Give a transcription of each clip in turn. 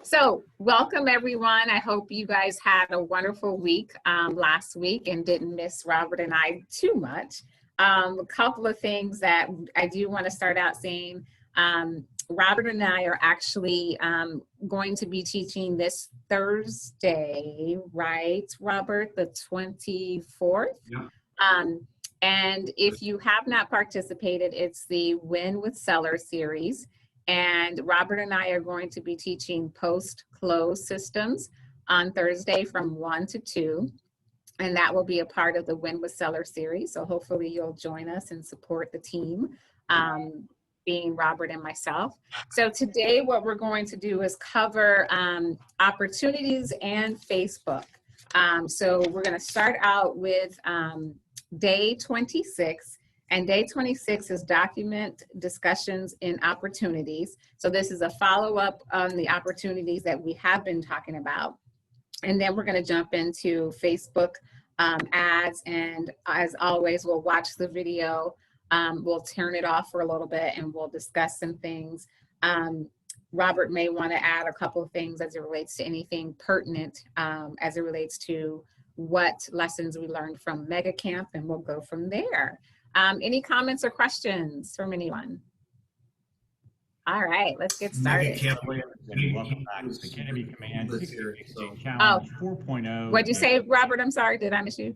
So welcome everyone. I hope you guys had a wonderful week last week and didn't miss Robert and I too much. A couple of things that I do want to start out saying. Robert and I are actually going to be teaching this Thursday, right, Robert, the 24th? Yeah. And if you have not participated, it's the Win with Seller series. And Robert and I are going to be teaching post-close systems on Thursday from 1 to 2. And that will be a part of the Win with Seller series. So hopefully you'll join us and support the team, being Robert and myself. So today what we're going to do is cover opportunities and Facebook. So we're going to start out with day 26. And day 26 is document discussions in opportunities. So this is a follow-up on the opportunities that we have been talking about. And then we're going to jump into Facebook ads. And as always, we'll watch the video. We'll turn it off for a little bit and we'll discuss some things. Robert may want to add a couple of things as it relates to anything pertinent as it relates to what lessons we learned from Mega Camp, and we'll go from there. Any comments or questions from anyone? All right, let's get started. Welcome back to the Kennedy Command Challenge 4.0. What'd you say, Robert? I'm sorry, did I miss you?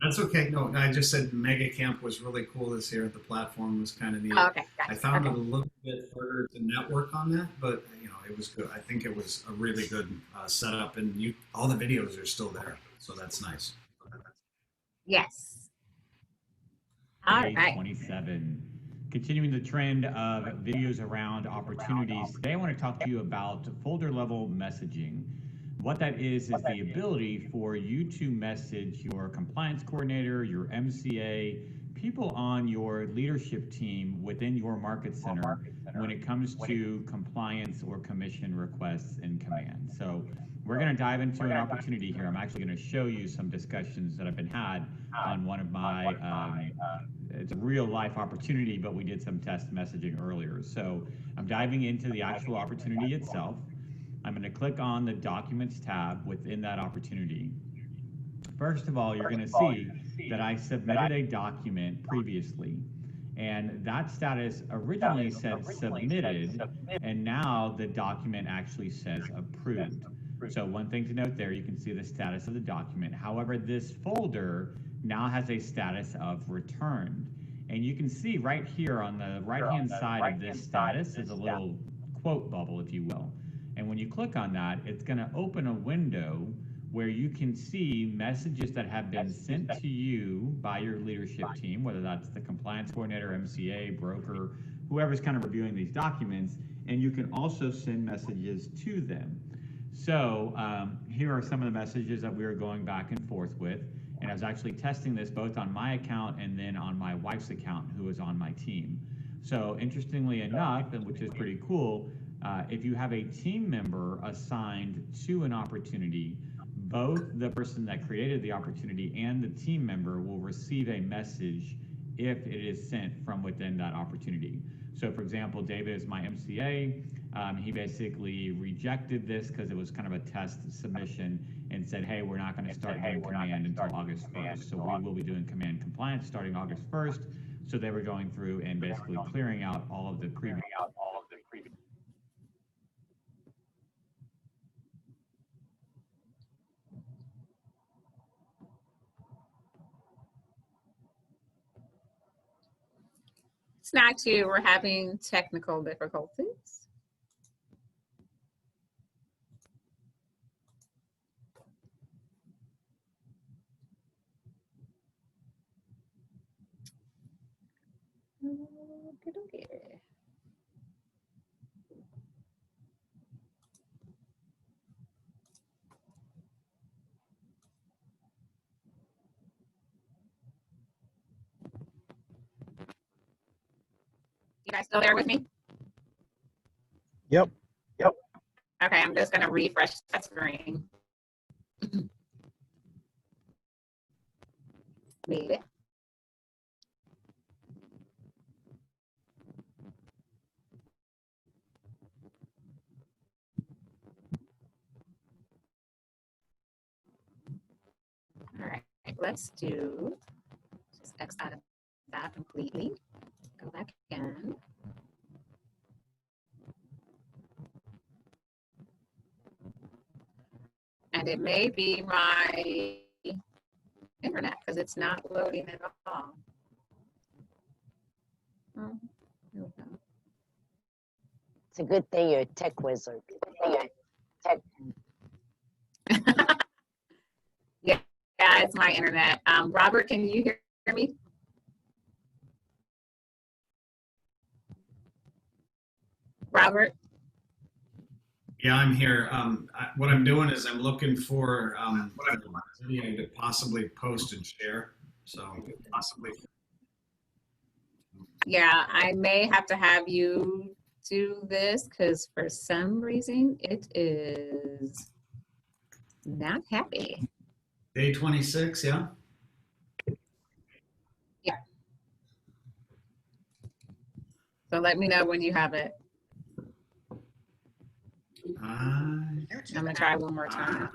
That's okay. No, I just said Mega Camp was really cool this year. The platform was kind of neat. Oh, okay, gotcha. I found it a little bit harder to network on that, but you know, it was good. I think it was a really good setup, and all the videos are still there, so that's nice. Yes. All Day right. 27. Continuing the trend of videos around opportunities, today I want to talk to you about folder level messaging. What that is the ability for you to message your compliance coordinator, your MCA, people on your leadership team within your market center when it comes to compliance or commission requests in command. So we're going to dive into an opportunity here. I'm actually going to show you some discussions that have been had on one of my, it's a real life opportunity, but we did some test messaging earlier. So I'm diving into the actual opportunity itself. I'm going to click on the Documents tab within that opportunity. First of all, you're going to see that I submitted a document previously, and that status originally said submitted, and now the document actually says approved. So one thing to note there, you can see the status of the document. However, this folder now has a status of returned. And you can see right here on the right-hand side of this status is a little quote bubble, if you will. And when you click on that, it's going to open a window where you can see messages that have been sent to you by your leadership team, whether that's the compliance coordinator, MCA, broker, whoever's kind of reviewing these documents, and you can also send messages to them. So here are some of the messages that we are going back and forth with, and I was actually testing this both on my account and then on my wife's account, who is on my team. So interestingly enough, and which is pretty cool, if you have a team member assigned to an opportunity, both the person that created the opportunity and the team member will receive a message if it is sent from within that opportunity. So for example, David is my MCA. He basically rejected this because it was kind of a test submission and said, hey, we're not going to start doing command until August 1st. So we will be doing command compliance starting August 1st. So they were going through and basically clearing out all of the previous. It's not you, we're having technical difficulties. Okay. You guys still there with me? Yep. Okay, I'm just going to refresh that screen. Maybe. let's do, just X out of that completely. Go back in. And it may be my internet because it's not loading at all. Oh, here we go. It's a good thing you're a tech wizard. Yeah, it's my internet. Robert, can you hear me? Robert? Yeah, I'm here. What I'm doing is I'm looking for the video to possibly post and share. So possibly. Yeah, I may have to have you do this because for some reason it is not happy. Day 26, yeah? Yeah. So let me know when you have it. I'm gonna try one more time.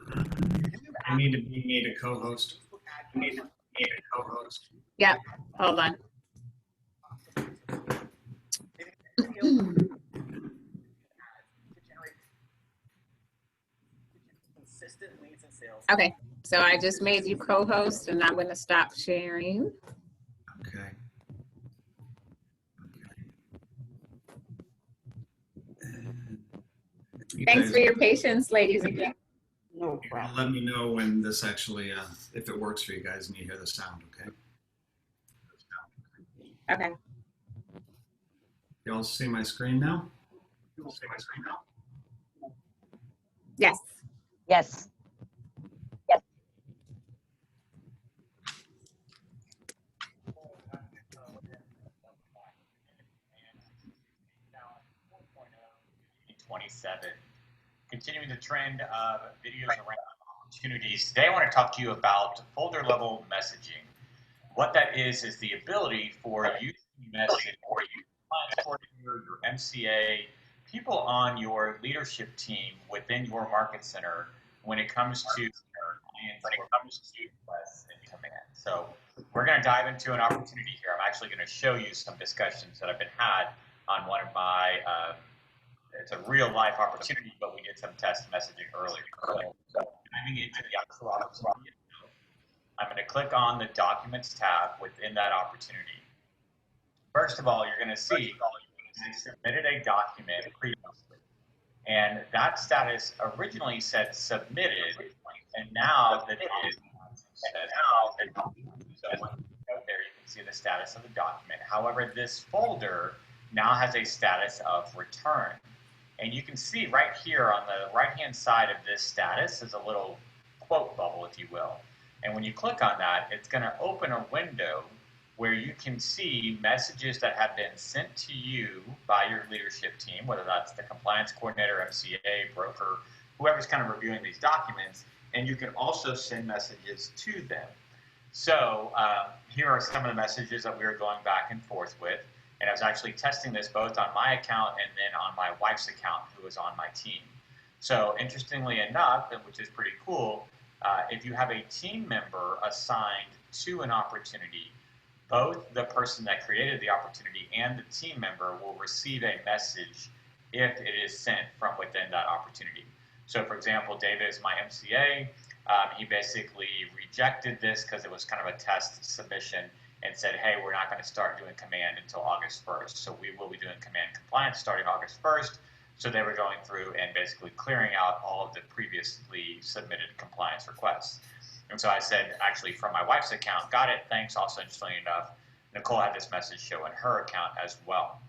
I need to be made a co-host. Yep, hold on. Okay, so I just made you co-host and I'm gonna stop sharing. Okay. Thanks for your patience, ladies and gentlemen. No You're problem. gonna let me know when this actually, if it works for you guys and you hear the sound, okay? Okay. Y'all see my screen now? Yes. Yes. Continuing the trend of videos around opportunities, today I want to talk to you about folder level messaging. What that is the ability for you to message or you, your MCA, people on your leadership team within your market center when it comes to requests and commands. So we're going to dive into an opportunity here. I'm actually going to show you some discussions that have been had on one of my it's a real life opportunity, but we did some test messaging earlier. So diving into the actual opportunity, I'm going to click on the Documents tab within that opportunity. First of all, you're going to see I submitted a document previously, and that status originally said submitted, and now that it is so there you can see the status of the document. However, this folder now has a status of return. And you can see right here on the right-hand side of this status is a little quote bubble, if you will. And when you click on that, it's going to open a window where you can see messages that have been sent to you by your leadership team, whether that's the compliance coordinator, MCA, broker, whoever's kind of reviewing these documents, and you can also send messages to them. So here are some of the messages that we were going back and forth with. And I was actually testing this both on my account and then on my wife's account, who was on my team. So interestingly enough, and which is pretty cool, if you have a team member assigned to an opportunity, both the person that created the opportunity and the team member will receive a message if it is sent from within that opportunity. So for example, David is my MCA. He basically rejected this because it was kind of a test submission and said, hey, we're not going to start doing command until August 1st. So we will be doing command compliance starting August 1st. So they were going through and basically clearing out all of the previously submitted compliance requests. And so I said, actually, from my wife's account, got it, thanks. Also, interestingly enough, Nicole had this message show in her account as well.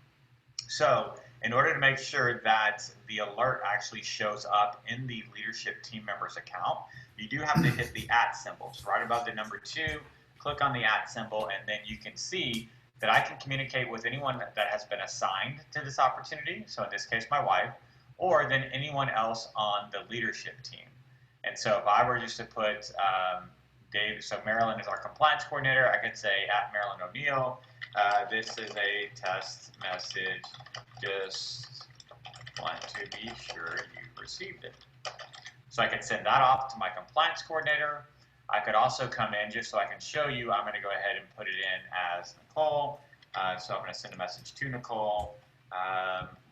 So in order to make sure that the alert actually shows up in the leadership team member's account, you do have to hit the @ symbol. So right above the number 2, click on the @ symbol, and then you can see that I can communicate with anyone that has been assigned to this opportunity, so in this case my wife, or then anyone else on the leadership team. And so if I were just to put Dave, so Marilyn is our compliance coordinator, I could say @ Marilyn O'Neill, this is a test message, just want to be sure you received it. So I could send that off to my compliance coordinator. I could also come in just so I can show you. I'm going to go ahead and put it in as Nicole. So I'm going to send a message to Nicole.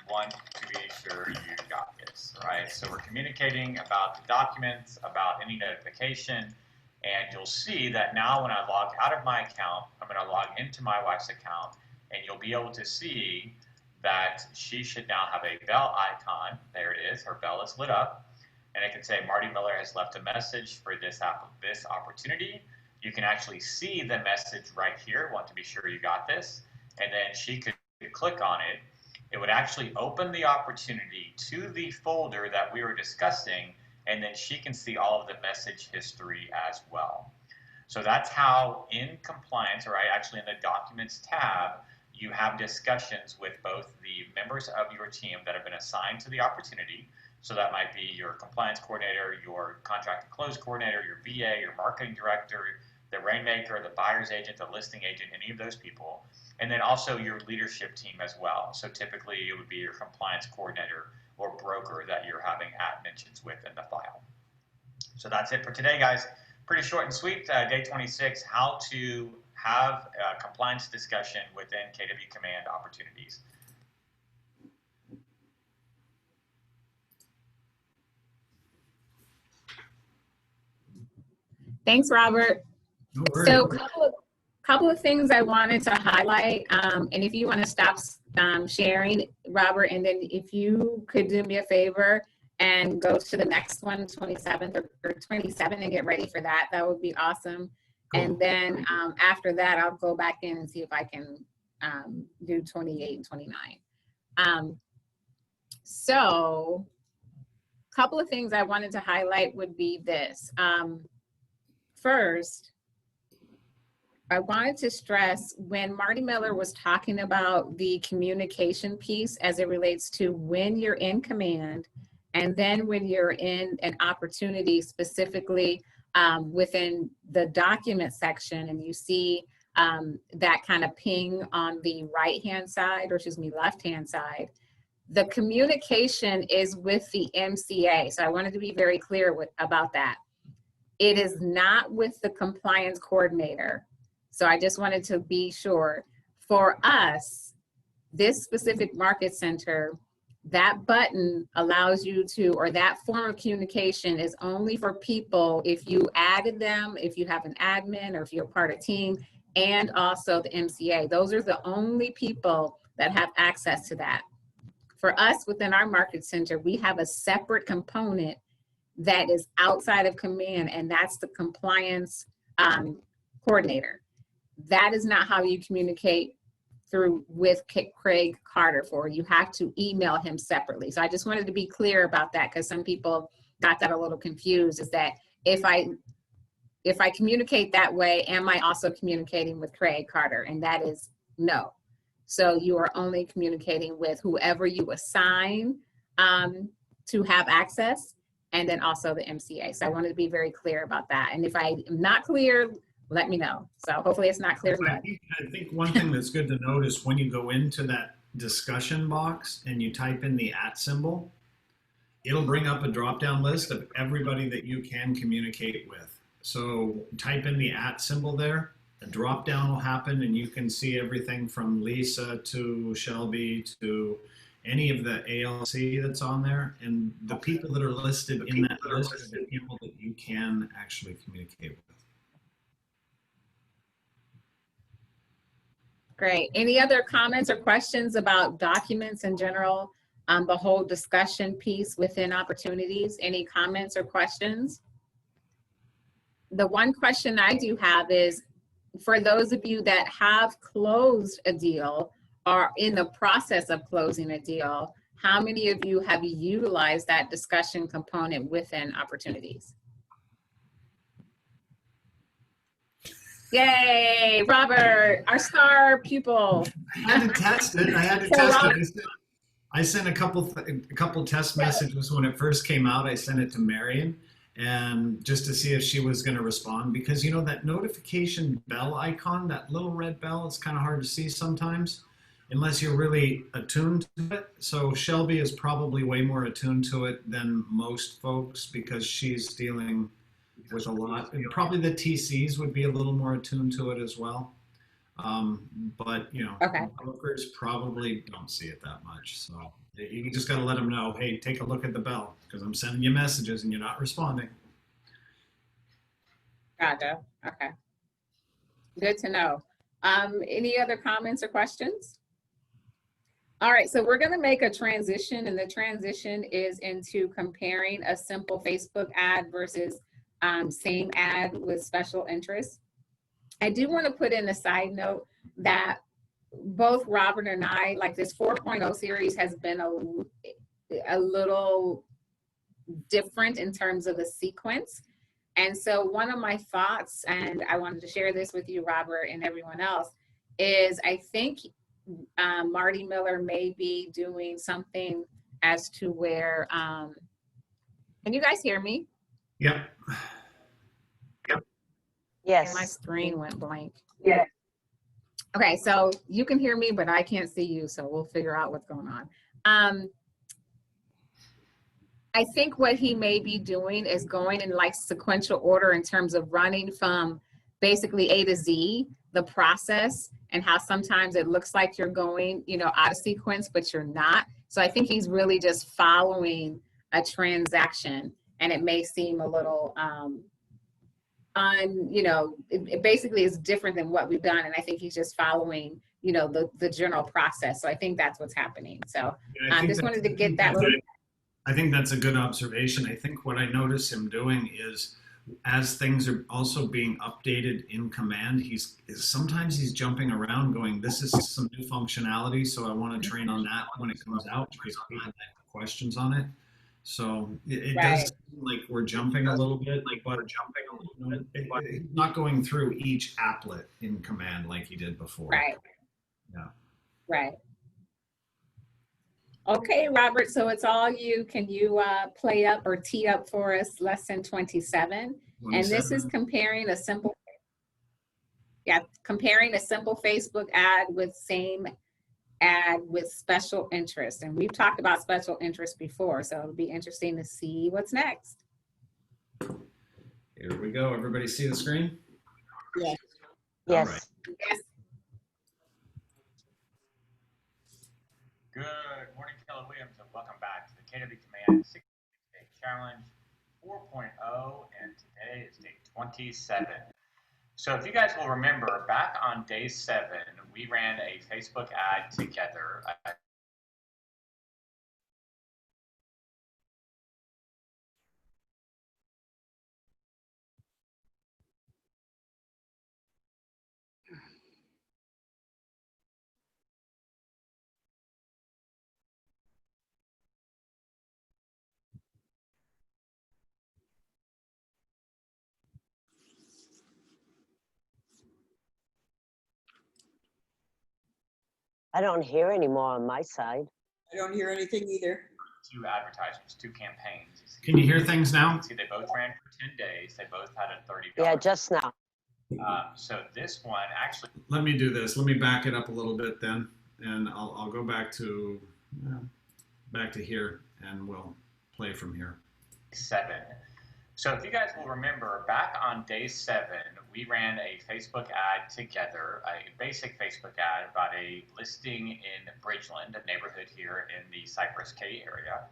Want to be sure you got this, right? So we're communicating about the documents, about any notification, and you'll see that now when I log out of my account, I'm going to log into my wife's account, and you'll be able to see that she should now have a bell icon. There it is. Her bell is lit up, and it can say Marty Miller has left a message for this opportunity. You can actually see the message right here. Want to be sure you got this, and then she could click on it. It would actually open the opportunity to the folder that we were discussing, and then she can see all of the message history as well. So that's how in compliance, or actually in the documents tab, you have discussions with both the members of your team that have been assigned to the opportunity. So that might be your compliance coordinator, your contract and close coordinator, your VA, your marketing director, the rainmaker, the buyer's agent, the listing agent, any of those people. And then also your leadership team as well. So typically it would be your compliance coordinator or broker that you're having mentions with in the file. So that's it for today, guys. Pretty short and sweet. Day 26, how to have a compliance discussion within KW Command opportunities. it. Thanks, Robert. No worries. So couple of things I wanted to highlight, and if you want to stop sharing, Robert, and then if you could do me a favor and go to the next one, 27th or 27, and get ready for that, that would be awesome. Cool. And then after that, I'll go back in and see if I can do 28 and 29. So a couple of things I wanted to highlight would be this. First, I wanted to stress when Marty Miller was talking about the communication piece as it relates to when you're in command and then when you're in an opportunity, specifically within the document section, and you see that kind of ping on the right-hand side, or excuse me, left-hand side, the communication is with the MCA. So I wanted to be very clear about that. It is not with the compliance coordinator. So I just wanted to be sure. For us, this specific market center, that button allows you to, or that form of communication is only for people if you added them, if you have an admin, or if you're part of team, and also the MCA. Those are the only people that have access to that. For us within our market center, we have a separate component that is outside of command, and that's the compliance coordinator. That is not how you communicate with Craig Carter for. You have to email him separately. So I just wanted to be clear about that, because some people got that a little confused, is that if I communicate that way, am I also communicating with Craig Carter? And that is no. So you are only communicating with whoever you assign to have access, and then also the MCA. So I wanted to be very clear about that. And if I am not clear, let me know. So hopefully it's not clear. I think one thing that's good to notice when you go into that discussion box and you type in the @ symbol, it'll bring up a drop-down list of everybody that you can communicate with. So type in the @ symbol there, a drop-down will happen, and you can see everything from Lisa to Shelby to any of the ALC that's on there. And the people that are listed in that list are the people that you can actually communicate with. Great. Any other comments or questions about documents in general, the whole discussion piece within opportunities? Any comments or questions? The one question I do have is, for those of you that have closed a deal or in the process of closing a deal, how many of you have utilized that discussion component within opportunities? Yay, Robert, our star pupil. I had to test it. I sent a couple test messages when it first came out. I sent it to Marion, and just to see if she was going to respond, because you know that notification bell icon, that little red bell, it's kind of hard to see sometimes unless you're really attuned to it. So Shelby is probably way more attuned to it than most folks, because she's dealing with a lot. And probably the TCs would be a little more attuned to it as well. But you know, Okay. brokers probably don't see it that much. So you just got to let them know, hey, take a look at the bell because I'm sending you messages and you're not responding. Gotcha. Okay. Good to know. Any other comments or questions? All right, so we're going to make a transition, and the transition is into comparing a simple Facebook ad versus same ad with special interest. I do want to put in a side note that both Robert and I, like this 4.0 series has been a little different in terms of the sequence. And so one of my thoughts, and I wanted to share this with you, Robert, and everyone else, is I think Marty Miller may be doing something as to where, can you guys hear me? Yep. Yes. My screen went blank. Yeah. Okay, so you can hear me, but I can't see you, so we'll figure out what's going on. I think what he may be doing is going in like sequential order in terms of running from basically A to Z, the process, and how sometimes it looks like you're going, you know, out of sequence, but you're not. So I think he's really just following a transaction, and it may seem a little, you know, it basically is different than what we've done. And I think he's just following, you know, the general process. So I think that's what's happening. So I just wanted to get that. I think that's a good observation. I think what I notice him doing is as things are also being updated in command, sometimes he's jumping around going, this is some new functionality, so I want to train on that when it comes out because people have questions on it. So it does seem like we're jumping a little bit, but he's not going through each applet in command like he did before. Right. Yeah. Right. Okay, Robert, so it's all you. Can you play up or tee up for us lesson 27? And this is comparing a simple Facebook ad with same ad with special interest. And we've talked about special interest before, so it'll be interesting to see what's next. Here we go. Everybody see the screen? Yes. Yes. All right. Yes. Good morning, Keller Williams, and welcome back to the KW Command 60-Day Challenge 4.0, and today is day 27. So if you guys will remember, back on day 7, we ran a Facebook ad together. I don't hear anymore on my side. I don't hear anything either. 2 advertisements, 2 campaigns. Can you hear things now? See, they both ran for 10 days. They both had a $30. Yeah, just now. So this one actually. Let me do this. Let me back it up a little bit then, and I'll go back to here, and we'll play from here. 7. So if you guys will remember, back on day 7, we ran a Facebook ad together, a basic Facebook ad about a listing in Bridgeland, a neighborhood here in the Cypress K area.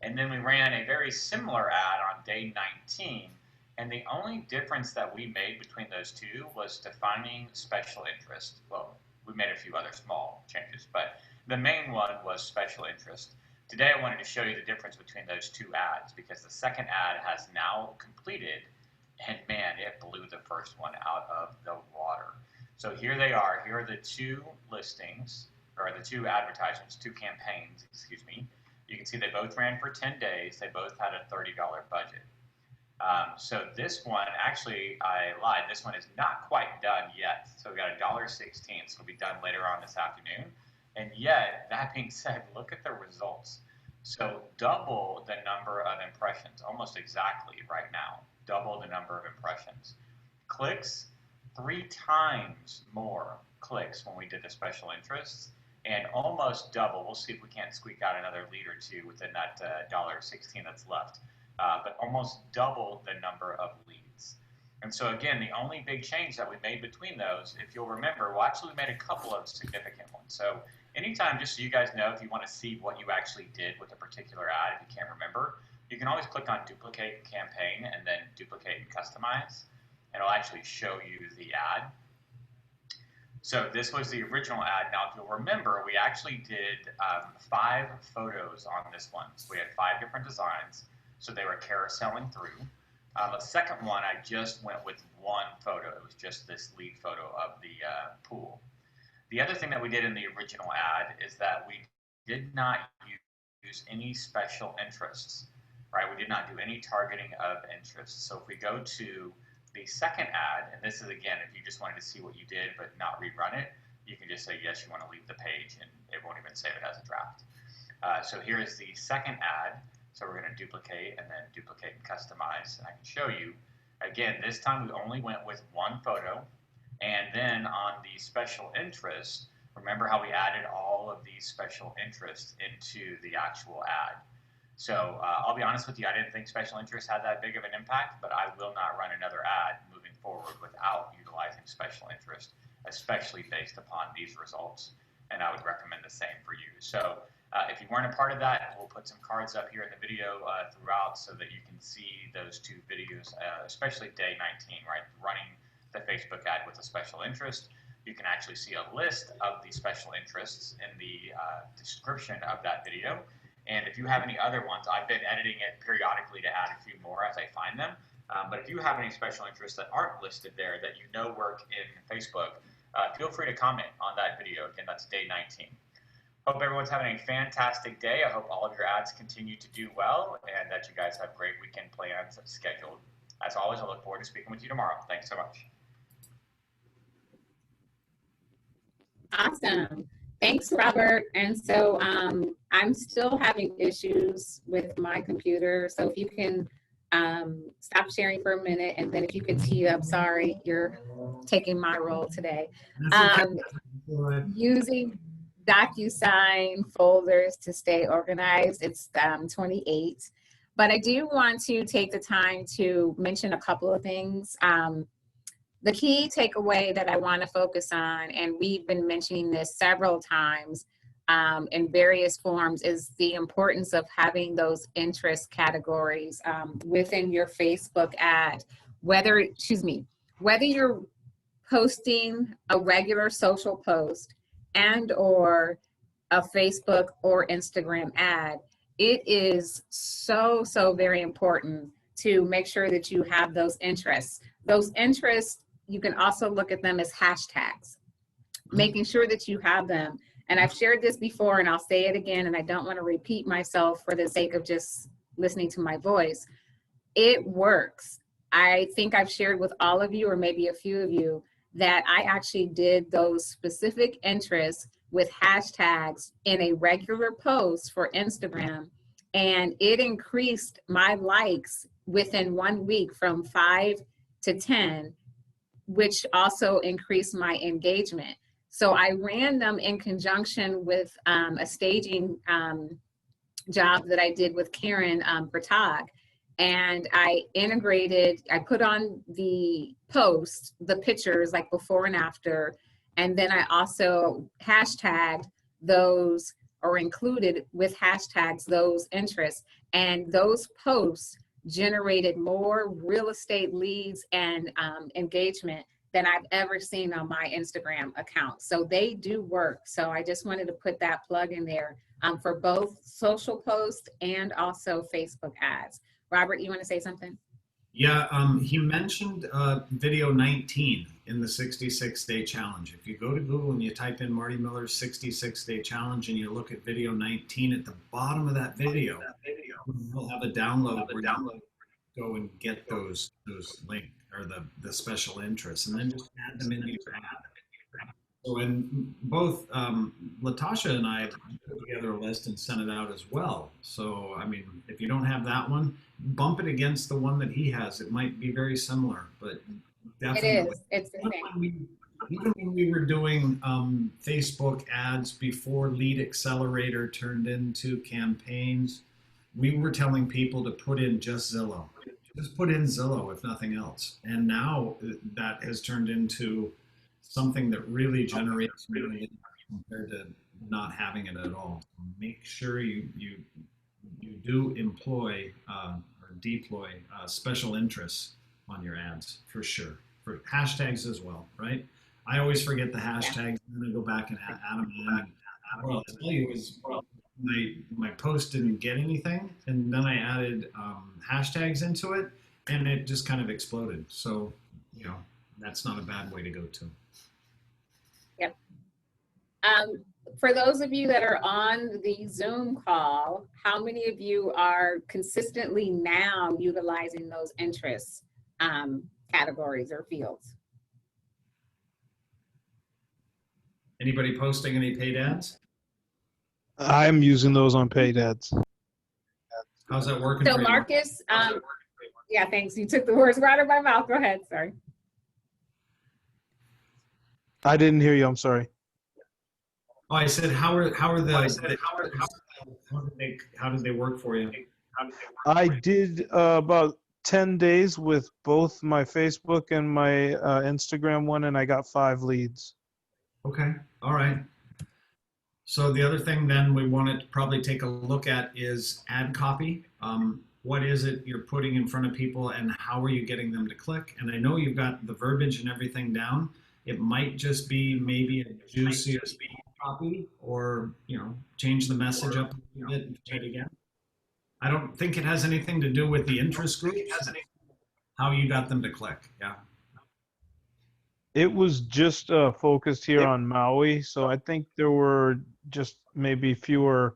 And then we ran a very similar ad on day 19. And the only difference that we made between those two was defining special interest. Well, we made a few other small changes, but the main one was special interest. Today, I wanted to show you the difference between those 2 ads because the second ad has now completed, and man, it blew the first one out of the water. So here they are. Here are the 2 listings, or the 2 advertisements, 2 campaigns, excuse me. You can see they both ran for 10 days. They both had a $30 budget. So this one, actually, I lied. This one is not quite done yet. So we got $1.16. So it'll be done later on this afternoon. And yet, that being said, look at the results. So double the number of impressions, almost exactly right now. Double the number of impressions. Clicks, 3 times more clicks when we did the special interests. And almost double. We'll see if we can't squeak out another lead or 2 within that $1.16 that's left. But almost double the number of leads. And so again, the only big change that we made between those, if you'll remember, well, actually we made a couple of significant ones. So anytime, just so you guys know, if you want to see what you actually did with a particular ad, if you can't remember, you can always click on duplicate campaign and then duplicate and customize. And it'll actually show you the ad. So this was the original ad. Now, if you'll remember, we actually did 5 photos on this one. So we had 5 different designs. So they were carouseling through. The second one, I just went with 1 photo. It was just this lead photo of the pool. The other thing that we did in the original ad is that we did not use any special interests, right? We did not do any targeting of interests. So if we go to the second ad, and this is, again, if you just wanted to see what you did but not rerun it, you can just say, yes, you want to leave the page, and it won't even save it as a draft. So here's the second ad. So we're going to duplicate and then duplicate and customize, and I can show you. Again, this time we only went with 1 photo, and then on the special interest, remember how we added all of these special interests into the actual ad. So I'll be honest with you, I didn't think special interest had that big of an impact, but I will not run another ad moving forward without utilizing special interest, especially based upon these results, and I would recommend the same for you. So if you weren't a part of that, we'll put some cards up here in the video throughout so that you can see those 2 videos, especially day 19, right? Running the Facebook ad with a special interest. You can actually see a list of the special interests in the description of that video. And if you have any other ones, I've been editing it periodically to add a few more as I find them. But if you have any special interests that aren't listed there that you know work in Facebook, feel free to comment on that video. Again, that's day 19. Hope everyone's having a fantastic day. I hope all of your ads continue to do well and that you guys have great weekend plans scheduled. As always, I look forward to speaking with you tomorrow. Thanks so much. Awesome. Thanks, Robert. And so I'm still having issues with my computer. So if you can stop sharing for a minute, and then if you could tee up, sorry, you're taking my role today. Using Docusign folders to stay organized. It's 28. But I do want to take the time to mention a couple of things. The key takeaway that I want to focus on, and we've been mentioning this several times in various forms, is the importance of having those interest categories within your Facebook ad. Whether you're posting a regular social post and or a Facebook or Instagram ad, it is so very important to make sure that you have those interests. Those interests, you can also look at them as hashtags, making sure that you have them. And I've shared this before, and I'll say it again, and I don't want to repeat myself for the sake of just listening to my voice. It works. I think I've shared with all of you, or maybe a few of you, that I actually did those specific interests with hashtags in a regular post for Instagram, and it increased my likes within 1 week from 5 to 10, which also increased my engagement. So I ran them in conjunction with a staging job that I did with Karen Bertag. And I put on the post, the pictures like before and after, and then I also hashtagged those, or included with hashtags those interests. And those posts generated more real estate leads and engagement than I've ever seen on my Instagram account. So they do work. So I just wanted to put that plug in there for both social posts and also Facebook ads. Robert, you want to say something? Yeah, he mentioned video 19 in the 66-day challenge. If you go to Google and you type in Marty Miller's 66-day challenge and you look at video 19, at the bottom of that video, we'll have a download where you go and get those links or the special interests, and then just add them into your ad. So, and both Latasha and I put together a list and sent it out as well. So, I mean, if you don't have that one, bump it against the one that he has. It might be very similar, but definitely. It is. It's the same. Even when we were doing Facebook ads before Lead Accelerator turned into campaigns, we were telling people to put in just Zillow. just put in Zillow if nothing else. And now that has turned into something that really generates millions compared to not having it at all. So make sure you do employ or deploy special interests on your ads for sure. For hashtags as well, right? I always forget the hashtags and then I go back and add them in. And what I'll tell you is my post didn't get anything, and then I added hashtags into it, and it just kind of exploded. So, you know, that's not a bad way to go too. Yep. For those of you that are on the Zoom call, how many of you are consistently now utilizing those interests categories or fields? Anybody posting any paid ads? I'm using those on paid ads. How's that working So for you? Marcus, yeah, thanks. You took the words right out of my mouth. Go ahead, sorry. I didn't hear you. I'm sorry. Oh, I said, how did they work for you? I did about 10 days with both my Facebook and my Instagram one, and I got 5 leads. Okay, all right. So the other thing then we want to probably take a look at is ad copy. What is it you're putting in front of people and how are you getting them to click? And I know you've got the verbiage and everything down. It might just be maybe a juicier copy, or, you know, change the message up a little bit and try it again. I don't think it has anything to do with the interest group. How you got them to click, yeah. It was just focused here on Maui, so I think there were just maybe fewer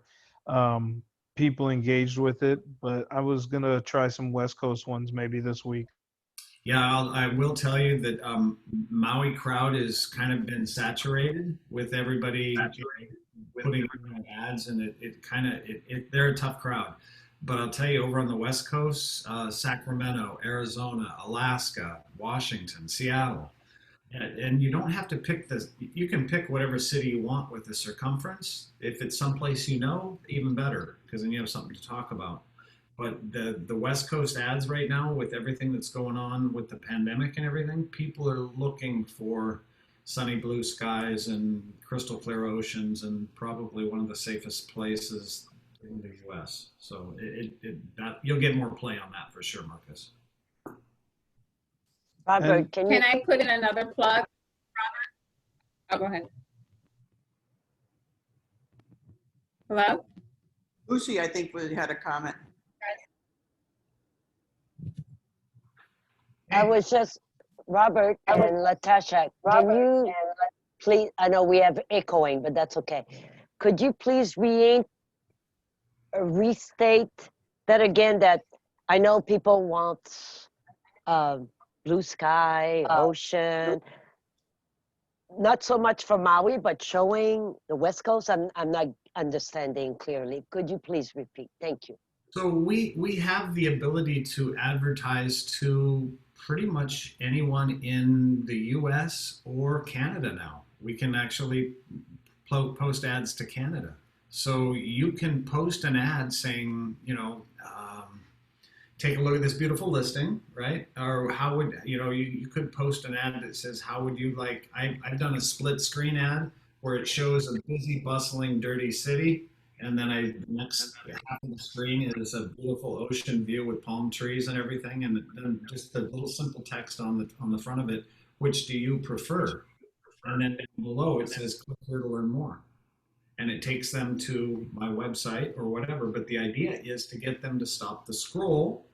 people engaged with it, but I was gonna try some West Coast ones maybe this week. Yeah, I will tell you that Maui crowd has kind of been saturated with everybody putting in ads, and they're a tough crowd. But I'll tell you, over on the West Coast, Sacramento, Arizona, Alaska, Washington, Seattle, and you don't have to pick you can pick whatever city you want with the circumference. If it's someplace you know, even better, because then you have something to talk about. But the West Coast ads right now, with everything that's going on with the pandemic and everything, people are looking for sunny blue skies and crystal clear oceans, and probably one of the safest places in the U.S. So you'll get more play on that for sure, Marcus. Robert, Can I put in another plug, Robert? Oh, go ahead. Hello? Lucy, I think, had a comment. I was just, Robert and Latasha, can you please, I know we have echoing, but that's okay. Could you please restate that again, that I know people want blue sky, ocean, not so much for Maui, but showing the West Coast? I'm not understanding clearly. Could you please repeat? Thank you. So we have the ability to advertise to pretty much anyone in the US or Canada now. We can actually post ads to Canada. So you can post an ad saying, you know, take a look at this beautiful listing, right? Or how would, you know, you could post an ad that says, how would you like, I've done a split screen ad where it shows a busy, bustling, dirty city. And then the next half of the screen is a beautiful ocean view with palm trees and everything. And then just the little simple text on the front of it, which do you prefer? And then below it says, click here to learn more. And it takes them to my website or whatever. But the idea is to get them to stop the scroll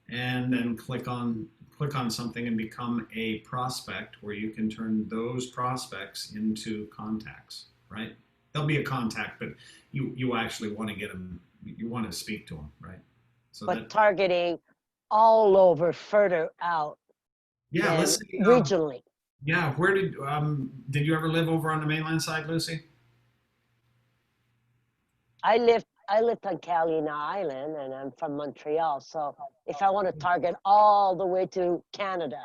and then click on something and become a prospect, where you can turn those prospects into contacts, right? They'll be a contact, but you actually want to get them, you want to speak to them, right? So But targeting all over, further out. Yeah, let's see. Regionally. Yeah, where did you ever live over on the mainland side, Lucy? I lived on Catalina Island, and I'm from Montreal. So if I want to target all the way to Canada.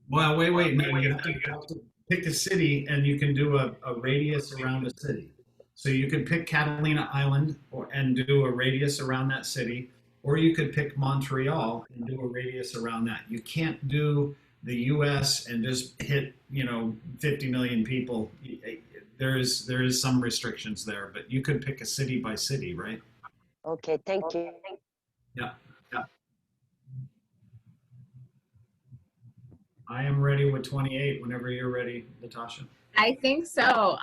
Well, wait. No, you have to pick a city, and you can do a radius around a city. So you could pick Catalina Island and do a radius around that city. or you could pick Montreal and do a radius around that. You can't do the US and just hit, 50 million people. There is some restrictions there, but you could pick a city by city, right? Okay, thank you. Yeah. Yeah. I am ready with 28 whenever you're ready, Latasha. I think so.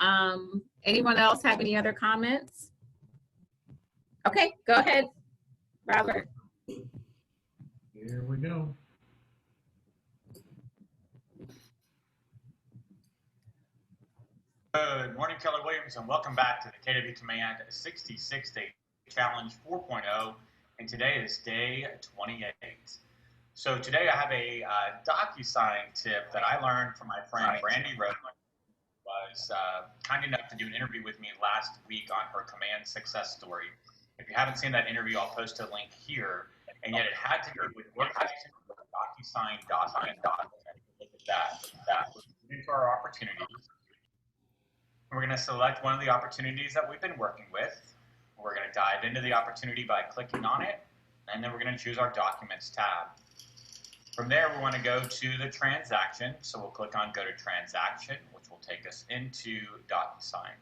Anyone else have any other comments? Okay, go ahead, Robert. Here we go. Good morning, Keller Williams, and welcome back to the KW Command 66-Day Challenge 4.0, and today is day 28. So today I have a Docusign tip that I learned from my friend Brandy Rose, who was kind enough to do an interview with me last week on her command success story. If you haven't seen that interview, I'll post a link here, and yet it had to do with organizing the Docusign document. Look at that. We're into our opportunities. We're going to select one of the opportunities that we've been working with. We're going to dive into the opportunity by clicking on it, and then we're going to choose our Documents tab. From there, we want to go to the transaction, so we'll click on Go to Transaction, which will take us into Docusign.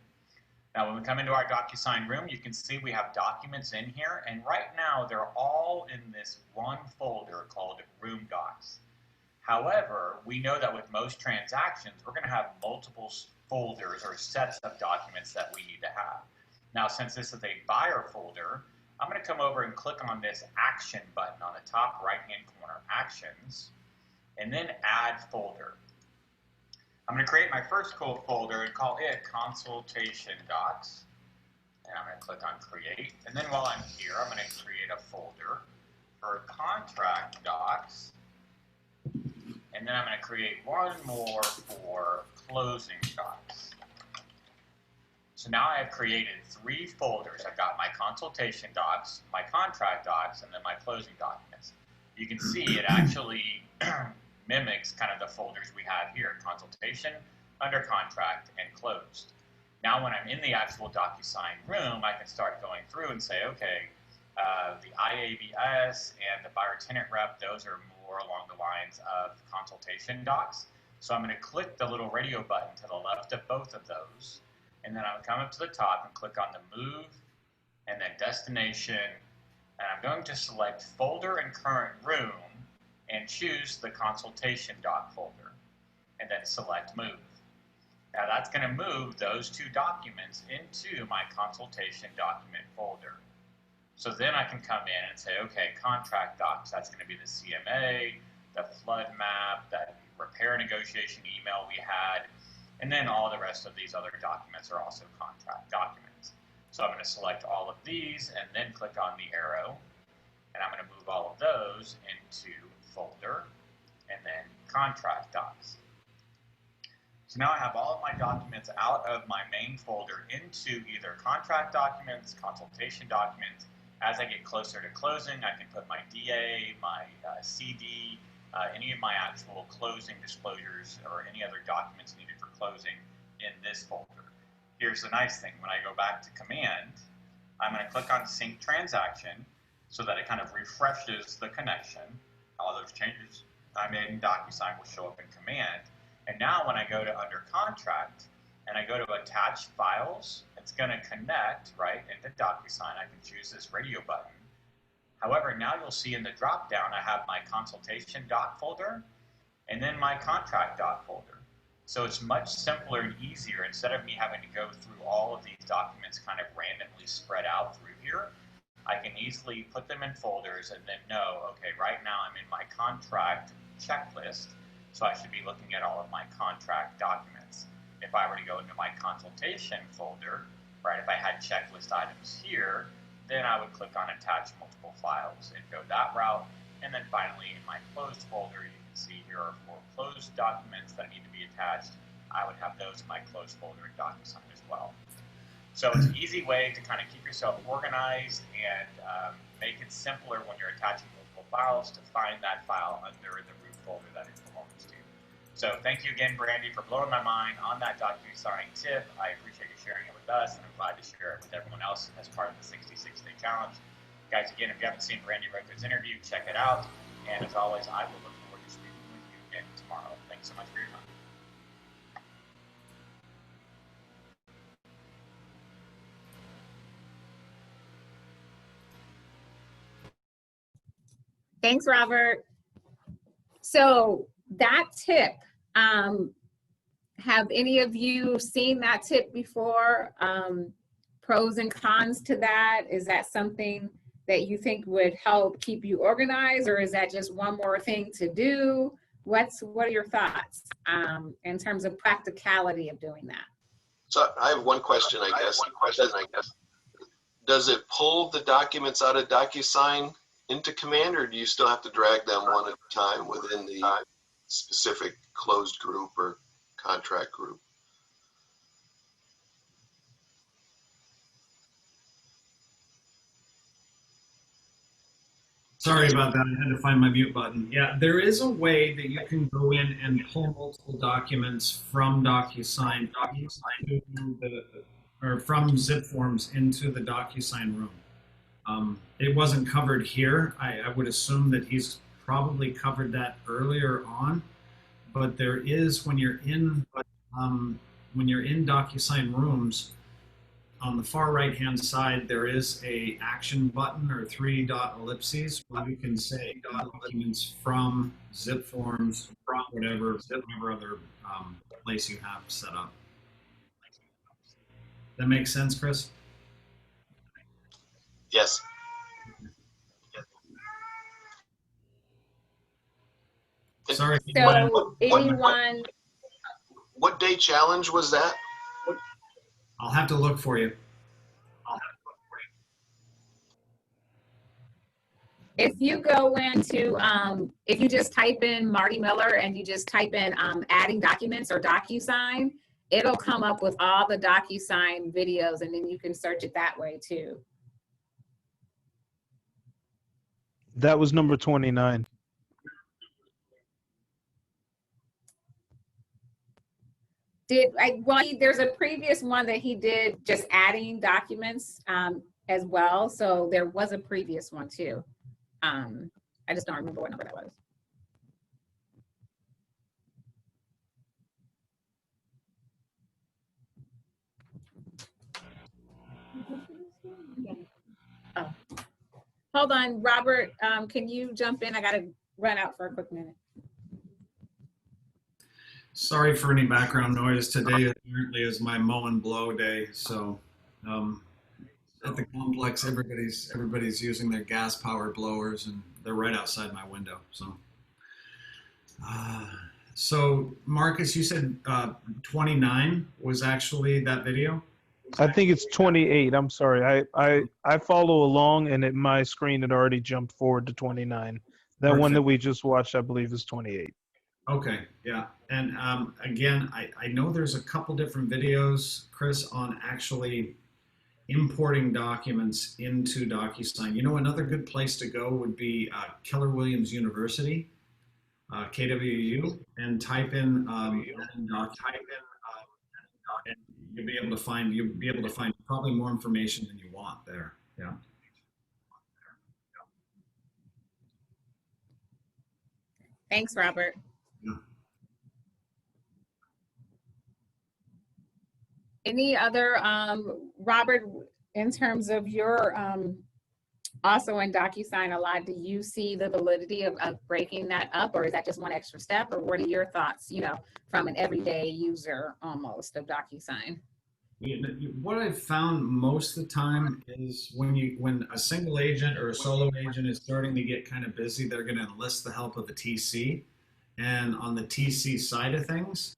Now, when we come into our Docusign room, you can see we have documents in here, and right now they're all in this one folder called Room Docs. However, we know that with most transactions, we're going to have multiple folders or sets of documents that we need to have. Now, since this is a buyer folder, I'm going to come over and click on this Action button on the top right-hand corner, Actions, and then Add Folder. I'm going to create my first folder and call it Consultation Docs. And I'm going to click on Create. And then while I'm here, I'm going to create a folder for Contract Docs. And then I'm going to create one more for Closing Docs. So now I have created 3 folders. I've got my Consultation Docs, my Contract Docs, and then my Closing Documents. You can see it actually mimics kind of the folders we have here: Consultation, Under Contract, and Closed. Now when I'm in the actual Docusign room, I can start going through and say, okay, the IABS and the buyer tenant rep, those are more along the lines of Consultation Docs. So I'm going to click the little radio button to the left of both of those, and then I'll come up to the top and click on the Move, and then Destination, and I'm going to select Folder and Current Room, and choose the Consultation Doc folder, and then select Move. Now that's going to move those 2 documents into my Consultation Document folder. So then I can come in and say, okay, Contract Docs, that's going to be the CMA, the flood map, that repair negotiation email we had, and then all the rest of these other documents are also contract documents. So I'm going to select all of these and then click on the arrow, and I'm going to move all of those into Folder and then Contract Docs. So now I have all of my documents out of my main folder into either Contract Documents, Consultation Documents. As I get closer to closing, I can put my DA, my CD, any of my actual closing disclosures or any other documents needed for closing in this folder. Here's the nice thing. When I go back to Command, I'm going to click on Sync Transaction so that it kind of refreshes the connection. All those changes I made in Docusign will show up in Command. And now when I go to Under Contract and I go to Attach Files, it's going to connect right into Docusign. I can choose this radio button. However, now you'll see in the drop-down I have my Consultation Doc folder and then my Contract Doc folder. So it's much simpler and easier. Instead of me having to go through all of these documents kind of randomly spread out through here, I can easily put them in folders and then know, okay, right now I'm in my contract checklist, so I should be looking at all of my contract documents. If I were to go into my consultation folder, right, if I had checklist items here, then I would click on Attach Multiple Files and go that route. And then finally, in my closed folder, you can see here are 4 closed documents that need to be attached. I would have those in my closed folder in Docusign as well. So it's an easy way to kind of keep yourself organized and make it simpler when you're attaching multiple files to find that file under the root folder that it belongs to. So thank you again, Brandy, for blowing my mind on that Docusign tip. I appreciate you sharing it with us, and I'm glad to share it with everyone else as part of the 66-Day Challenge. Guys, again, if you haven't seen Randy Rector's interview, check it out. And as always, I will look forward to speaking with you again tomorrow. Thanks so much for your time. Thanks, Robert. So that tip, have any of you seen that tip before? Pros and cons to that? Is that something that you think would help keep you organized, or is that just one more thing to do? What are your thoughts in terms of practicality of doing that? So I have one question, I guess. Does it pull the documents out of Docusign into Command, or do you still have to drag them one at a time within the specific closed group or contract group? Sorry about that. I had to find my mute button. Yeah, there is a way that you can go in and pull multiple documents from Docusign to or from zip forms into the Docusign room. It wasn't covered here. I would assume that he's probably covered that earlier on, but there is when you're in Docusign rooms, on the far right-hand side, there is a action button or 3-dot ellipses where you can say documents from zip forms, from whatever other place you have set up. That makes sense, Chris? Yes. Sorry. So anyone, What day challenge was that? I'll have to look for you. if you go into, if you just type in Marty Miller and you just type in adding documents or Docusign, it'll come up with all the Docusign videos, and then you can search it that way too. That was number 29. There's a previous one that he did just adding documents as well. So there was a previous one too. I just don't remember what number that was. Oh. Hold on, Robert, can you jump in? I gotta run out for a quick minute. Sorry for any background noise. Today apparently is my mow and blow day, so at the complex, everybody's using their gas-powered blowers, and they're right outside my window. So Marcus, you said 29 was actually that video? I think it's 28. I'm sorry. I follow along, and my screen had already jumped forward to 29. That one that we just watched, I believe, is 28. Okay, yeah. And again, I know there's a couple different videos, Chris, on actually importing documents into Docusign. You know, another good place to go would be Keller Williams University, KWU, and type in and you'll be able to find probably more information than you want there. Yeah. Thanks, Robert. Yeah. Any other, Robert, in terms of your, also in Docusign a lot, do you see the validity of breaking that up, or is that just one extra step, or what are your thoughts, you know, from an everyday user almost of Docusign? What I've found most of the time is when a single agent or a solo agent is starting to get kind of busy, they're going to enlist the help of a TC. And on the TC side of things,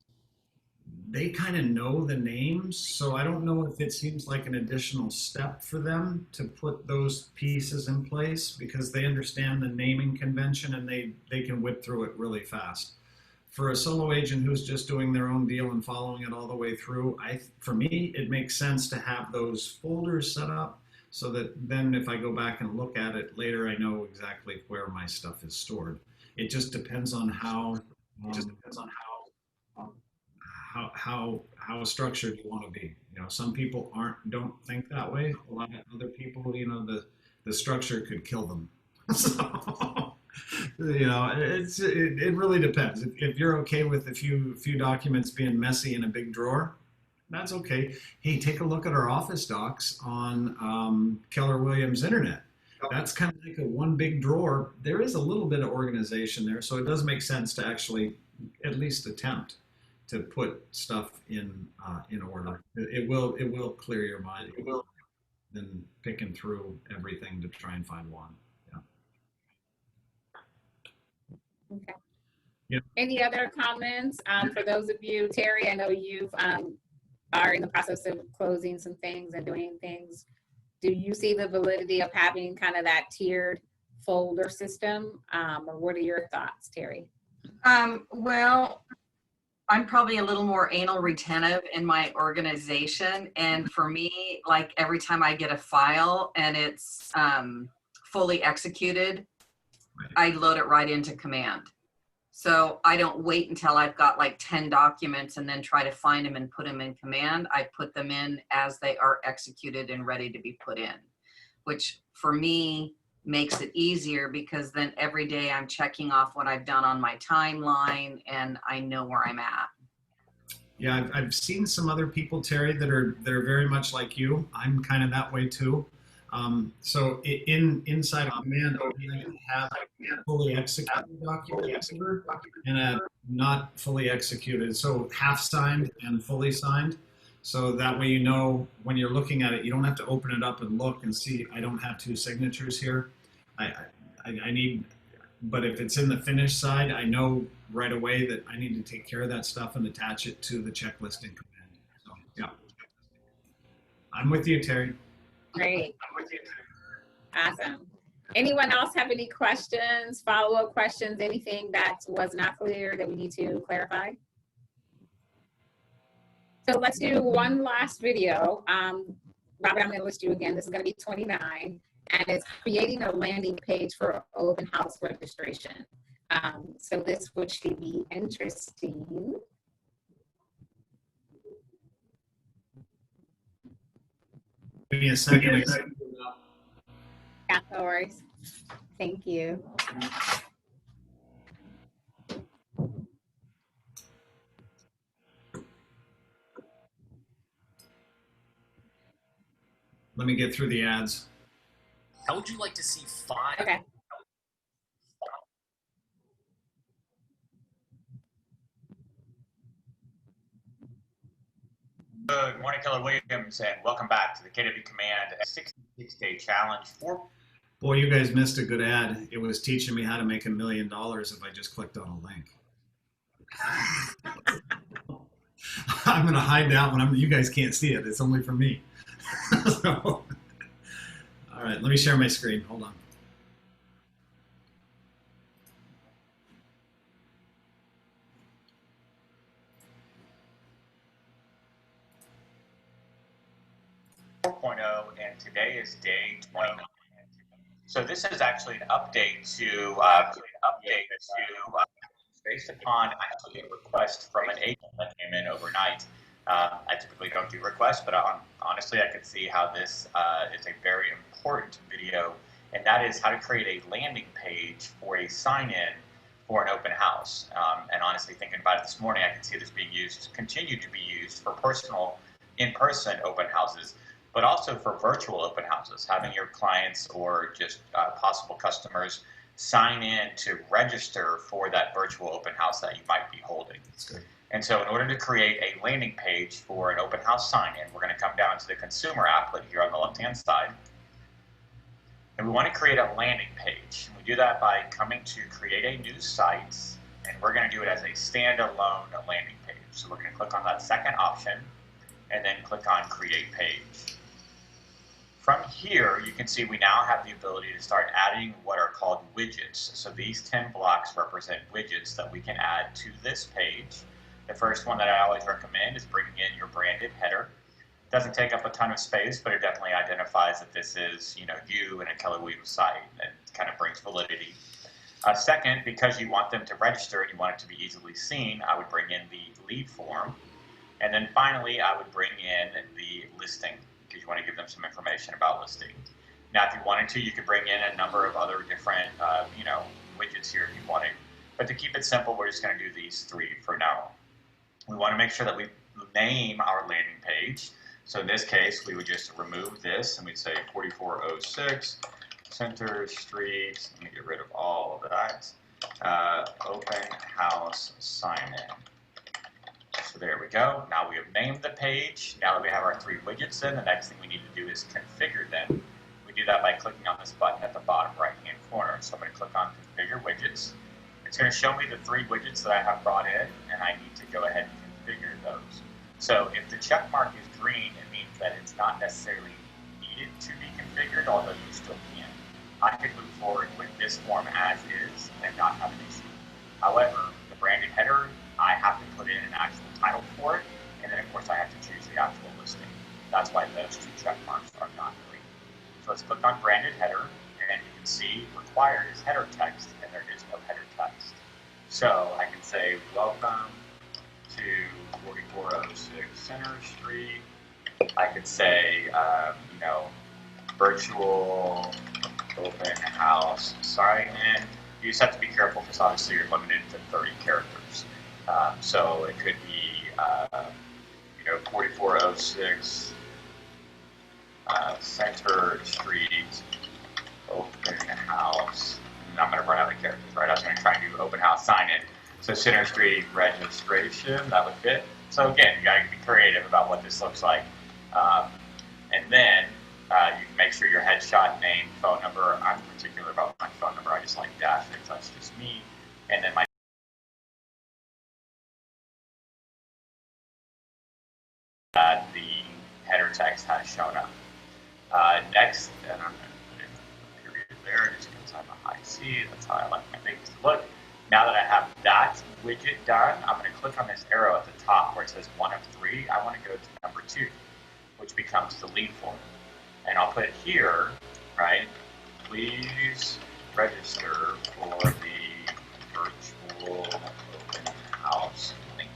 they kind of know the names. So I don't know if it seems like an additional step for them to put those pieces in place, because they understand the naming convention and they can whip through it really fast. For a solo agent who's just doing their own deal and following it all the way through, for me, it makes sense to have those folders set up so that then if I go back and look at it later, I know exactly where my stuff is stored. It just depends on how structured you want to be. You know, some people don't think that way. A lot of other people, you know, the structure could kill them. So, you know, it really depends. If you're okay with a few documents being messy in a big drawer, that's okay. Hey, take a look at our Office docs on Keller Williams Internet. That's kind of like a one big drawer. There is a little bit of organization there, so it does make sense to actually at least attempt to put stuff in order. It will clear your mind than picking through everything to try and find one. Yeah. Okay. Yeah. Any other comments for those of you, Terry? I know you've are in the process of closing some things and doing things. Do you see the validity of having kind of that tiered folder system, or what are your thoughts, Terry? Well, I'm probably a little more anal retentive in my organization. And for me, like every time I get a file and it's fully executed, I load it right into Command. So I don't wait until I've got like 10 documents and then try to find them and put them in Command. I put them in as they are executed and ready to be put in, which for me makes it easier because then every day I'm checking off what I've done on my timeline and I know where I'm at. Yeah, I've seen some other people, Terry, that are very much like you. I'm kind of that way too. So inside of Command, I have fully executed documents and a not fully executed. So half signed and fully signed. So that way, you know, when you're looking at it, you don't have to open it up and look and see, I don't have two signatures here. I need, but if it's in the finished side, I know right away that I need to take care of that stuff and attach it to the checklist in Command. So, yeah. I'm with you, Terry. Great. Awesome. Anyone else have any questions, follow-up questions, anything that was not clear that we need to clarify? So let's do one last video. Robert, I'm going to list you again. This is going to be 29, and it's creating a landing page for open house registration. So this would should be interesting. Give me a second. Yeah, no worries. Thank you. Let me get through the ads. How would you like to see 5? Okay. Good morning, Keller Williams, and welcome back to the KW Command 66-day challenge. Boy, you guys missed a good ad. It was teaching me how to make $1 million if I just clicked on a link. I'm going to hide that one. You guys can't see it. It's only for me. So, all right, let me share my screen. Hold on. And today is day 20. So this is actually an update to based upon actually a request from an agent that came in overnight. I typically don't do requests, but honestly, I could see how this is a very important video, and that is how to create a landing page for a sign-in for an open house. And honestly, thinking about it this morning, I can see this being used, continue to be used for personal, in-person open houses, but also for virtual open houses, having your clients or just possible customers sign in to register for that virtual open house that you might be holding. And so in order to create a landing page for an open house sign-in, we're going to come down to the consumer applet here on the left-hand side. And we want to create a landing page. And we do that by coming to create a new site, and we're going to do it as a standalone landing page. So we're going to click on that second option, and then click on create page. From here, you can see we now have the ability to start adding what are called widgets. So these 10 blocks represent widgets that we can add to this page. The first one that I always recommend is bringing in your branded header. It doesn't take up a ton of space, but it definitely identifies that this is, you and a Keller Williams site, and kind of brings validity. Second, because you want them to register and you want it to be easily seen, I would bring in the lead form. And then finally, I would bring in the listing, because you want to give them some information about listing. Now, if you wanted to, you could bring in a number of other different, widgets here if you wanted. But to keep it simple, we're just going to do these 3 for now. We want to make sure that we name our landing page. So in this case, we would just remove this and we'd say 4406 Center Street. Let me get rid of all of that. Open house sign in. So there we go. Now we have named the page. Now that we have our 3 widgets in, the next thing we need to do is configure them. We do that by clicking on this button at the bottom right-hand corner. So I'm going to click on Configure Widgets. It's going to show me the 3 widgets that I have brought in, and I need to go ahead and configure those. So if the check mark is green, it means that it's not necessarily needed to be configured, although you still can. I could move forward with this form as is and not have an issue. However, the branded header, I have to put in an actual title for it, and then of course I have to choose the actual listing. That's why those 2 check marks are not green. So let's click on branded header, and you can see required is header text, and there is no header text. So I can say, welcome to 4406 Center Street. I could say, virtual open house sign in. You just have to be careful because obviously you're limited to 30 characters. So it could be, 4406 Center Street open house. And I'm going to run out of characters, right? I was going to try and do open house sign in. So Center Street registration, that would fit. So again, you got to be creative about what this looks like. And then you can make sure your headshot, name, phone number. I'm particular about my phone number. I just like dash it, so that's just me. And then the header text has shown up. Next, and I'm going to put in a period there just because I'm a high C. That's how I like my things to look. Now that I have that widget done, I'm going to click on this arrow at the top where it says 1 of 3. I want to go to number 2, which becomes the lead form. And I'll put it here, right? Please register for the virtual open house link.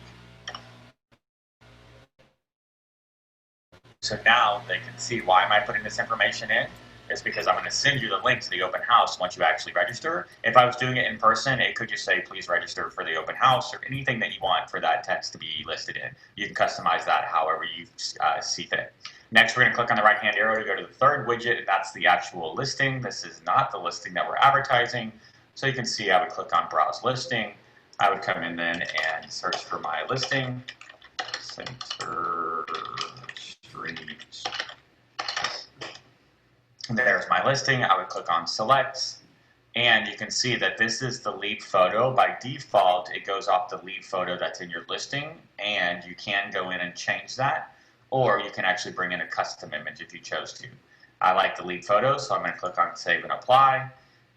So now they can see why am I putting this information in? It's because I'm going to send you the link to the open house once you actually register. If I was doing it in person, it could just say, please register for the open house or anything that you want for that text to be listed in. You can customize that however you see fit. Next, we're going to click on the right-hand arrow to go to the 3rd widget. That's the actual listing. This is not the listing that we're advertising. So you can see I would click on Browse Listing. I would come in then and search for my listing. Center Street. And there's my listing. I would click on Select. And you can see that this is the lead photo. By default, it goes off the lead photo that's in your listing. And you can go in and change that. Or you can actually bring in a custom image if you chose to. I like the lead photo, so I'm going to click on Save and Apply.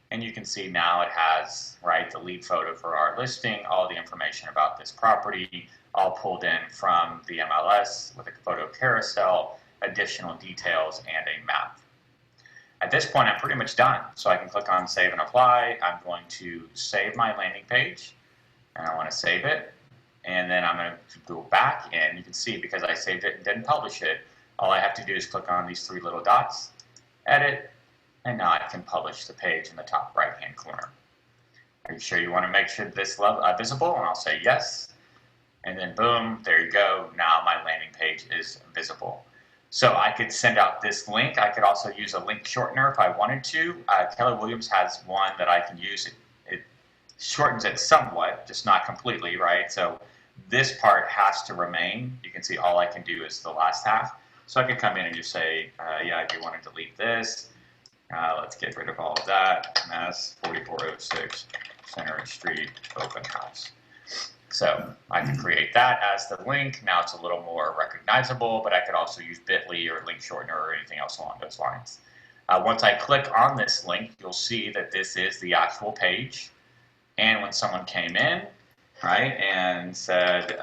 And you can see now it has, right, the lead photo for our listing, all the information about this property, all pulled in from the MLS with a photo carousel, additional details, and a map. At this point, I'm pretty much done. So I can click on Save and Apply. I'm going to save my landing page, and I want to save it. And then I'm going to go back in. You can see because I saved it and didn't publish it, all I have to do is click on these 3 little dots, edit, and now I can publish the page in the top right-hand corner. Are you sure you want to make sure this is visible? And I'll say yes. And then boom, there you go. Now my landing page is visible. So I could send out this link. I could also use a link shortener if I wanted to. Keller Williams has one that I can use. It shortens it somewhat, just not completely, right? So this part has to remain. You can see all I can do is the last half. So I could come in and just say, yeah, I do want to delete this. Let's get rid of all of that. And that's 4406 Center Street Open House. So I can create that as the link. Now it's a little more recognizable, but I could also use bit.ly or link shortener or anything else along those lines. Once I click on this link, you'll see that this is the actual page. And when someone came in, right, and said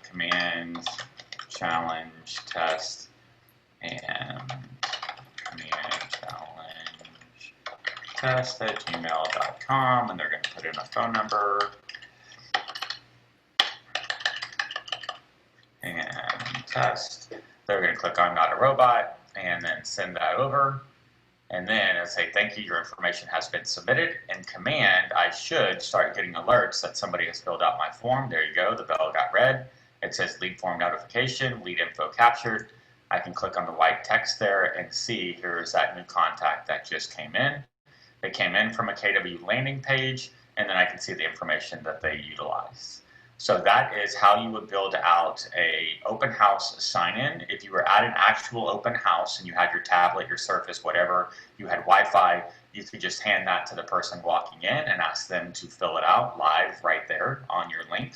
command challenge test and command challenge test at gmail.com, and they're going to put in a phone number and test. They're going to click on Not a Robot and then send that over. And then I say, thank you, your information has been submitted. In Command, I should start getting alerts that somebody has filled out my form. There you go, the bell got red. It says lead form notification, lead info captured. I can click on the white text there and see here's that new contact that just came in. They came in from a KW landing page, and then I can see the information that they utilize. So that is how you would build out a open house sign-in. If you were at an actual open house and you had your tablet, your Surface, whatever, you had Wi-Fi, you could just hand that to the person walking in and ask them to fill it out live right there on your link.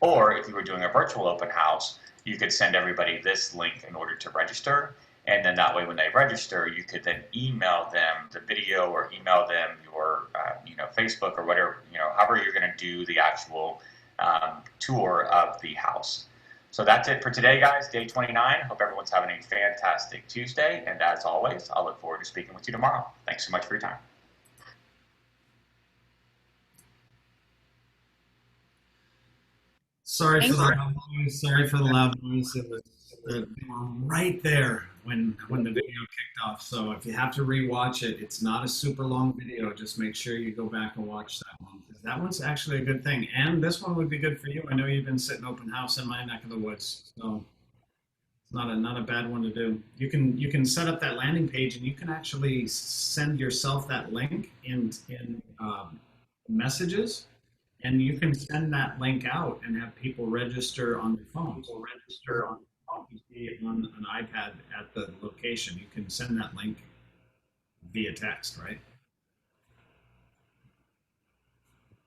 Or if you were doing a virtual open house, you could send everybody this link in order to register. And then that way, when they register, you could then email them the video or email them your, Facebook or whatever, however you're going to do the actual tour of the house. So that's it for today, guys. Day 29. Hope everyone's having a fantastic Tuesday. And as always, I'll look forward to speaking with you tomorrow. Thanks so much for your time. Sorry for the loud noise. Sorry for the loud noise. It was they were right there when the video kicked off. So if you have to rewatch it, it's not a super long video. Just make sure you go back and watch that one, because that one's actually a good thing. And this one would be good for you. I know you've been sitting open house in my neck of the woods, so it's not a bad one to do. You can set up that landing page, and you can actually send yourself that link in messages. And you can send that link out and have people register on their phones. Or register on you see it on an iPad at the location. You can send that link via text, right?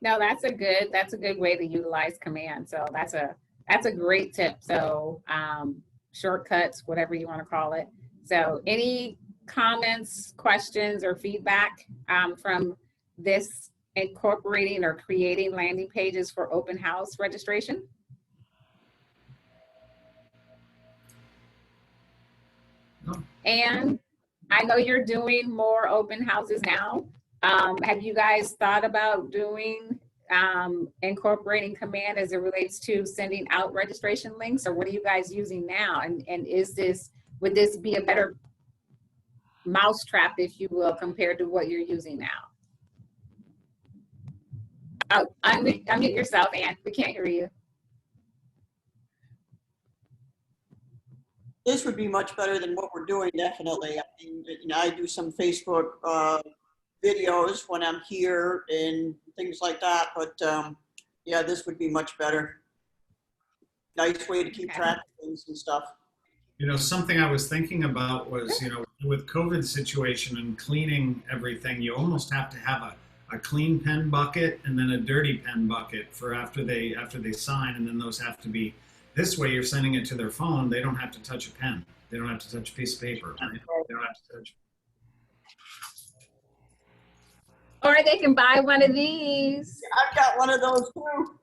No, that's a good way to utilize Command. So that's a great tip. So shortcuts, whatever you want to call it. So any comments, questions, or feedback from this incorporating or creating landing pages for open house registration? No. And I know you're doing more open houses now. Have you guys thought about doing incorporating Command as it relates to sending out registration links, or what are you guys using now? And would this be a better mousetrap, if you will, compared to what you're using now? Oh, unmute yourself, Ann. We can't hear you. This would be much better than what we're doing, definitely. I mean, I do some Facebook videos when I'm here and things like that, but yeah, this would be much better. Nice way to keep track of things and stuff. Something I was thinking about was, with COVID situation and cleaning everything, you almost have to have a clean pen bucket and then a dirty pen bucket for after they sign, and then those have to be, this way you're sending it to their phone. They don't have to touch a pen. They don't have to touch a piece of paper. Right? They don't have to touch. Or they can buy one of these. I've got one of those too.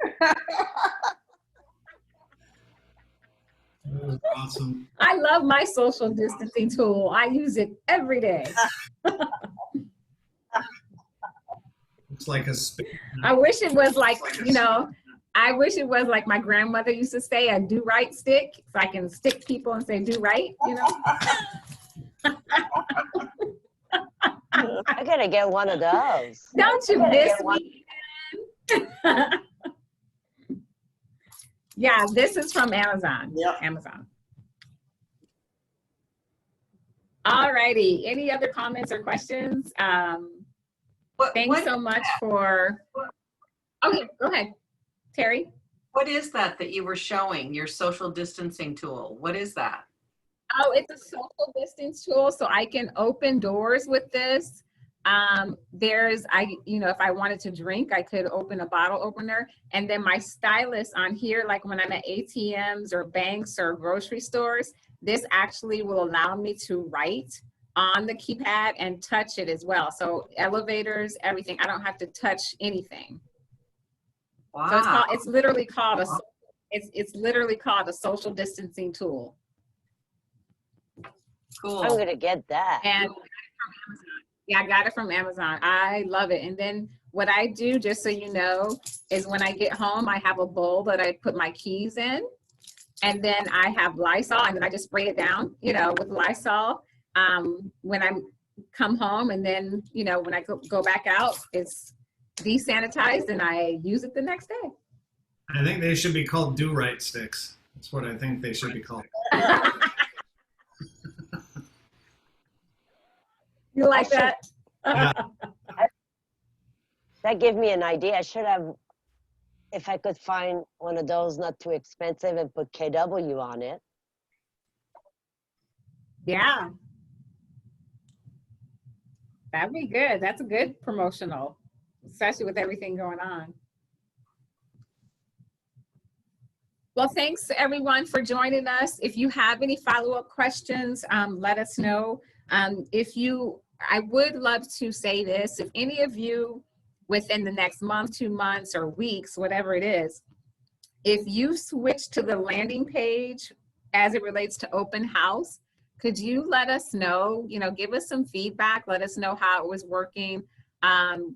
That was awesome. I love my social distancing tool. I use it every day. It's like a I wish it was like, I wish it was like my grandmother used to say, a do right stick, so I can stick people and say do right, I gotta get one of those. Don't you miss me? Yeah, this is from Amazon. Yep. Amazon. All righty. Any other comments or questions? Thanks so much for. Okay, go ahead, Terry. What is that you were showing, your social distancing tool? What is that? Oh, it's a social distance tool, so I can open doors with this. If I wanted to drink, I could open a bottle opener, and then my stylus on here, like when I'm at ATMs or banks or grocery stores, this actually will allow me to write on the keypad and touch it as well. So elevators, everything, I don't have to touch anything. Wow. So it's literally called a social distancing tool. Cool. I'm gonna get that. And I got it from Amazon. I love it. And then what I do, just so you know, is when I get home, I have a bowl that I put my keys in, and then I have Lysol, and then I just spray it down, with Lysol. When I'm come home and then, you know, when I go back out, it's desanitized and I use it the next day. I think they should be called do-right sticks. That's what I think they should be called. You like that? Yeah. That gave me an idea. I should have, if I could find one of those not too expensive and put KW on it. Yeah. That'd be good. That's a good promotional, especially with everything going on. Well, thanks everyone for joining us. If you have any follow-up questions, let us know. I would love to say this, if any of you within the next month, 2 months, or weeks, whatever it is, if you switch to the landing page as it relates to open house, could you let us know, you know, give us some feedback, let us know how it was working.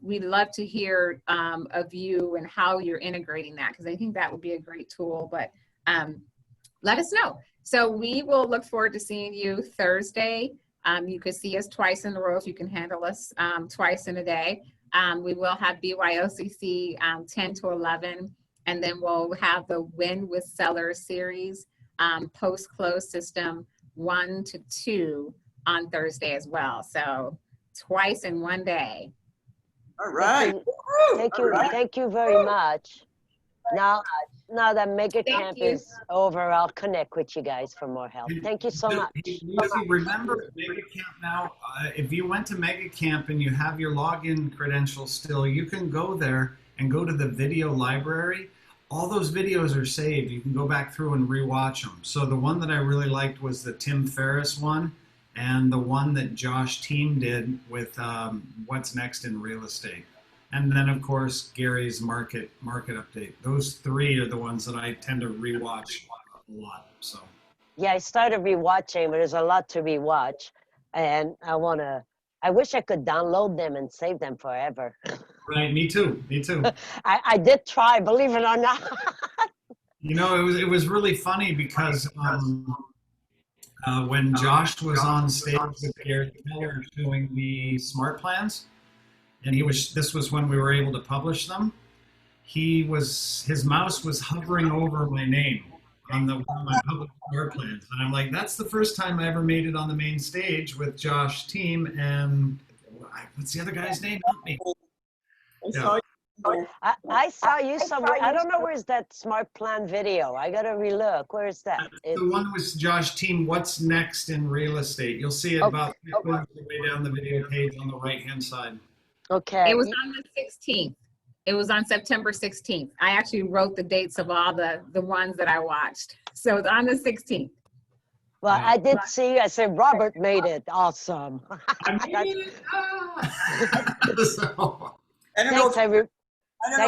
We'd love to hear of you and how you're integrating that, because I think that would be a great tool, but let us know. So we will look forward to seeing you Thursday. You could see us twice in a row if you can handle us twice in a day. We will have BYOCC 10 to 11, and then we'll have the Win with Seller series post-close system 1 to 2 on Thursday as well. So twice in one day. All right. Thank you. Thank you very much. Now that Mega Camp is over, I'll connect with you guys for more help. Thank you so much. Lucy, remember Mega Camp now, if you went to Mega Camp and you have your login credentials still, you can go there and go to the video library. All those videos are saved. You can go back through and rewatch them. So the one that I really liked was the Tim Ferriss one, and the one that Josh Team did with What's Next in Real Estate. And then, of course, Gary's market update. Those 3 are the ones that I tend to rewatch a lot. So. Yeah, I started rewatching, but there's a lot to rewatch, and I wish I could download them and save them forever. Right, me too. I did try, believe it or not. You know, it was really funny because when Josh was on stage with Gary Keller showing the smart plans, and this was when we were able to publish them, his mouse was hovering over my name on my public smart plans. And I'm like, that's the first time I ever made it on the main stage with Josh Team and what's the other guy's name? Help me. Yeah. I saw you somewhere. I don't know where's that smart plan video. I gotta relook. Where is that? The one with Josh Team, What's Next in Real Estate. You'll see it about way down the video page on the right-hand side. Okay. It was on the 16th. It was on September 16th. I actually wrote the dates of all the ones that I watched. So it's on the 16th. Well, I did see, I said, Robert made it. Awesome. Thanks,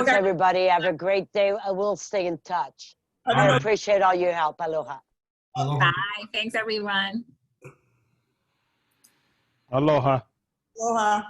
everybody. Have a great day. I will stay in touch. I appreciate all your help. Aloha. Bye. Thanks, everyone. Aloha. Aloha.